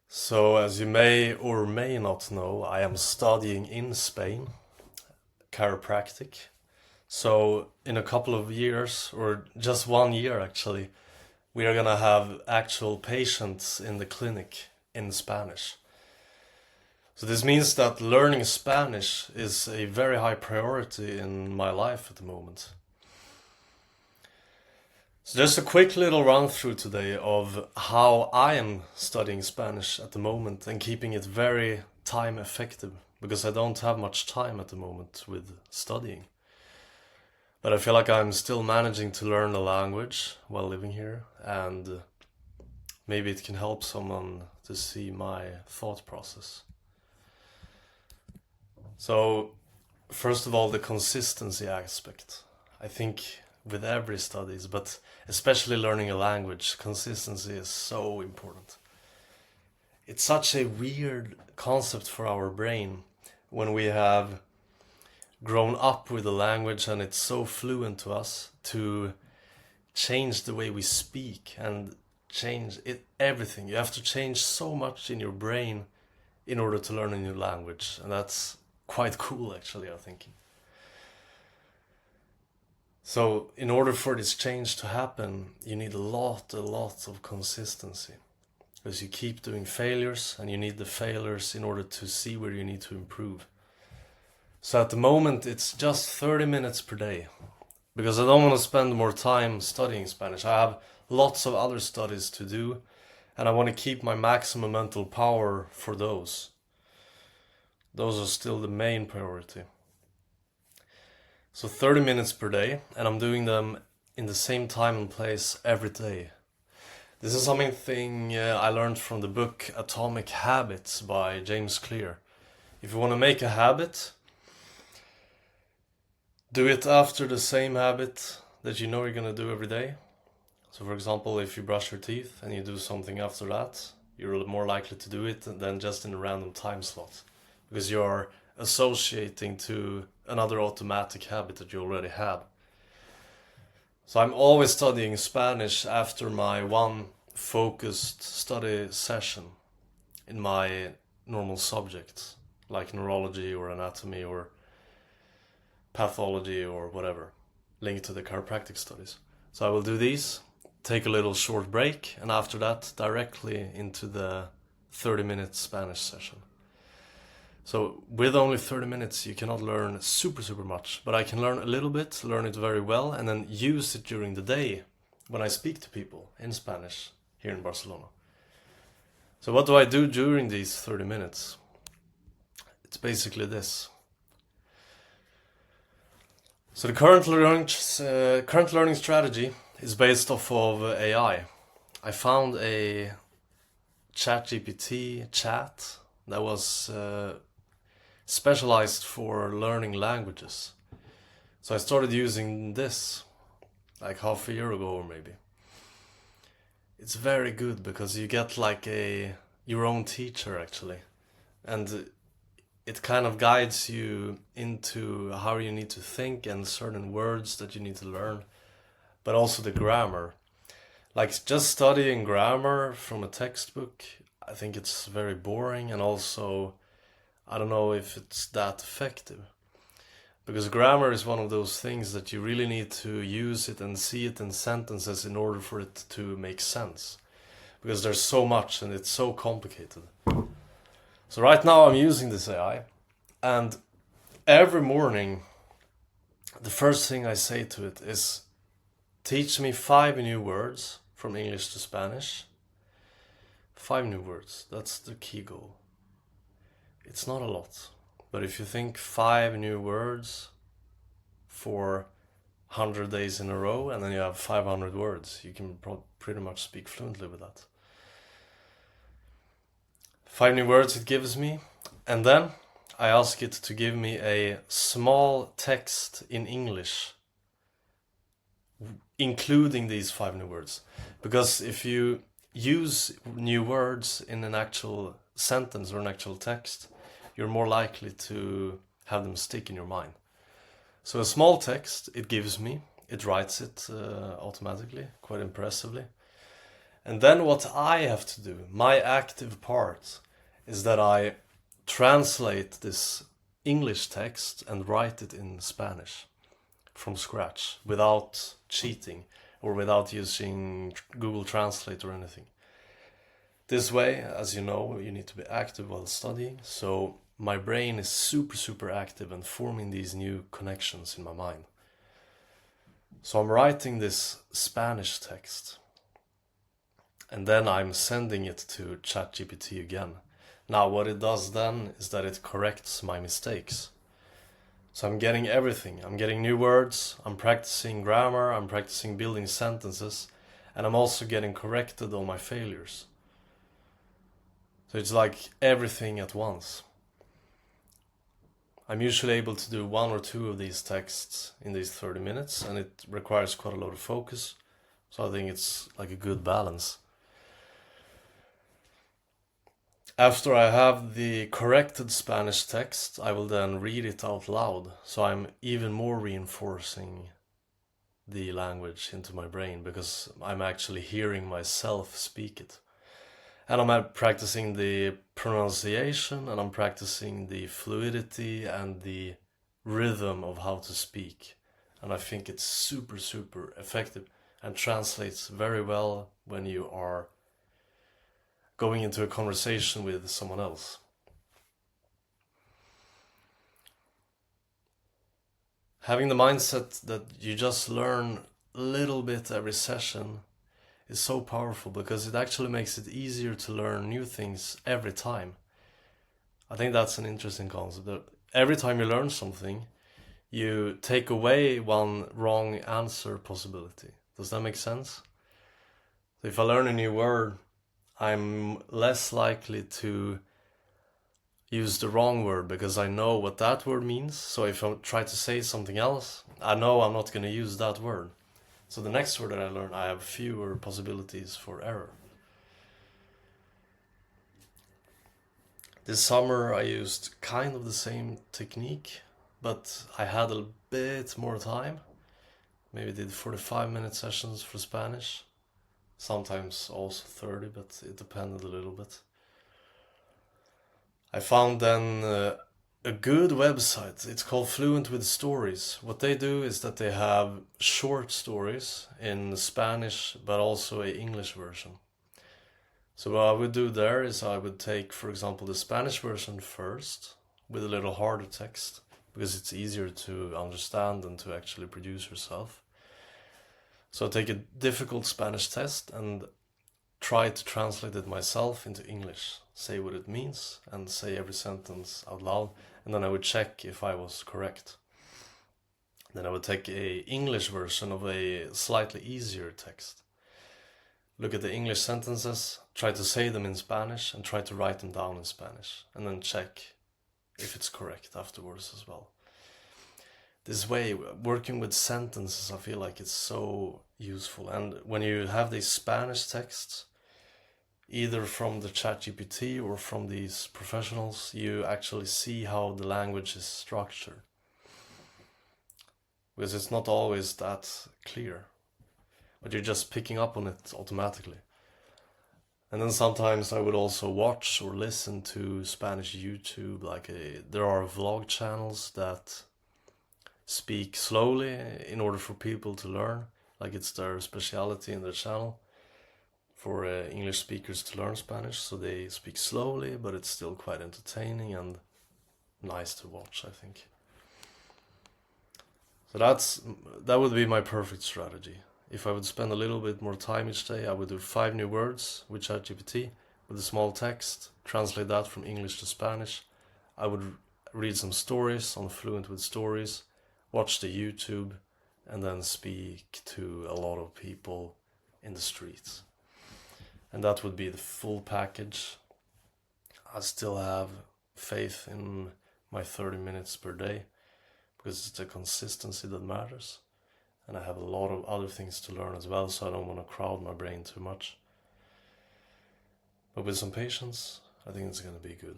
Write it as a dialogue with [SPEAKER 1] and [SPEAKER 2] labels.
[SPEAKER 1] So, as you may or may not know, I am studying in Spain, chiropractic. So, in a couple of years, or just 1 year actually, we are gonna have actual patients in the clinic in Spanish. So, this means that learning Spanish is a very high priority in my life at the moment. So, just a quick little run through today of how I am studying Spanish at the moment and keeping it very time effective because I don't have much time at the moment with studying. But I feel like I'm still managing to learn the language while living here, and maybe it can help someone to see my thought process. So, first of all, the consistency aspect. I think with every studies, but especially learning a language, consistency is so important. It's such a weird concept for our brain when we have grown up with the language and it's so fluent to us to change the way we speak and change it everything. You have to change so much in your brain in order to learn a new language, and that's quite cool actually, I think. So, in order for this change to happen, you need a lot of consistency. Because you keep doing failures and you need the failures in order to see where you need to improve. So, at the moment, it's just 30 minutes per day. Because I don't want to spend more time studying Spanish. I have lots of other studies to do, and I want to keep my maximum mental power for those. Those are still the main priority. So 30 minutes per day, and I'm doing them in the same time and place every day. This is something I learned from the book Atomic Habits by James Clear. If you want to make a habit, do it after the same habit that you know you're going to do every day. So for example, if you brush your teeth and you do something after that, you're more likely to do it than just in a random time slot. Because you're associating to another automatic habit that you already have. So I'm always studying Spanish after my one focused study session in my normal subjects, like neurology or anatomy or pathology or whatever, linked to the chiropractic studies. So I will do these, take a little short break, and after that, directly into the 30-minute Spanish session. So with only 30 minutes, you cannot learn super much, but I can learn a little bit, learn it very well, and then use it during the day when I speak to people in Spanish here in Barcelona. So what do I do during these 30 minutes? It's basically this. So the current learning strategy is based off of AI. I found a ChatGPT chat that was specialized for learning languages. So I started using this like half a year ago or maybe. It's very good because you get like your own teacher actually. And it kind of guides you into how you need to think and certain words that you need to learn, but also the grammar. Like just studying grammar from a textbook, I think it's very boring, and also I don't know if it's that effective. Because grammar is one of those things that you really need to use it and see it in sentences in order for it to make sense. Because there's so much and it's so complicated. So right now I'm using this AI, and every morning the first thing I say to it is teach me 5 new words from English to Spanish. 5 new words, that's the key goal. It's not a lot, but if you think 5 new words for 100 days in a row and then you have 500 words, you can pretty much speak fluently with that. 5 new words it gives me, and then I ask it to give me a small text in English including these 5 new words. Because if you use new words in an actual sentence or an actual text, you're more likely to have them stick in your mind. So a small text it gives me, it writes it automatically, quite impressively. And then what I have to do, my active part, is that I translate this English text and write it in Spanish from scratch without cheating or without using Google Translate or anything. This way, as you know, you need to be active while studying, so my brain is super active and forming these new connections in my mind. So I'm writing this Spanish text and then I'm sending it to ChatGPT again. Now what it does then is that it corrects my mistakes. So I'm getting everything. I'm getting new words, I'm practicing grammar, I'm practicing building sentences, and I'm also getting corrected on my failures. So it's like everything at once. I'm usually able to do 1 or 2 of these texts in these 30 minutes, and it requires quite a lot of focus. So I think it's like a good balance. After I have the corrected Spanish text, I will then read it out loud. So I'm even more reinforcing the language into my brain because I'm actually hearing myself speak it. And I'm practicing the pronunciation, and I'm practicing the fluidity and the rhythm of how to speak. And I think it's super effective and translates very well when you are going into a conversation with someone else. Having the mindset that you just learn a little bit every session is so powerful because it actually makes it easier to learn new things every time. I think that's an interesting concept. That every time you learn something, you take away one wrong answer possibility. Does that make sense? So if I learn a new word, I'm less likely to use the wrong word because I know what that word means. So if I try to say something else, I know I'm not going to use that word. So the next word that I learn, I have fewer possibilities for error. This summer I used kind of the same technique, but I had a bit more time. Maybe did 45-minute sessions for Spanish. Sometimes also 30, but it depended a little bit. I found then a good website. It's called Fluent with Stories. What they do is that they have short stories in Spanish, but also an English version. So what I would do there is I would take, for example, the Spanish version first with a little harder text because it's easier to understand and to actually produce yourself. So I take a difficult Spanish test and try to translate it myself into English, say what it means and say every sentence out loud, and then I would check if I was correct. Then I would take a English version of a slightly easier text. Look at the English sentences, try to say them in Spanish and try to write them down in Spanish, and then check if it's correct afterwards as well. This way, working with sentences, I feel like it's so useful. And when you have these Spanish texts, either from the ChatGPT or from these professionals, you actually see how the language is structured. Because it's not always that clear, but you're just picking up on it automatically. And then sometimes I would also watch or listen to Spanish YouTube, there are vlog channels that speak slowly in order for people to learn, like it's their specialty in their channel for English speakers to learn Spanish. So they speak slowly, but it's still quite entertaining and nice to watch, I think. So that would be my perfect strategy. If I would spend a little bit more time each day, I would do 5 new words with ChatGPT with a small text, translate that from English to Spanish. I would read some stories on Fluent with Stories, watch the YouTube, and then speak to a lot of people in the streets. And that would be the full package. I still have faith in my 30 minutes per day because it's the consistency that matters. And I have a lot of other things to learn as well, so I don't want to crowd my brain too much. But with some patience, I think it's going to be good.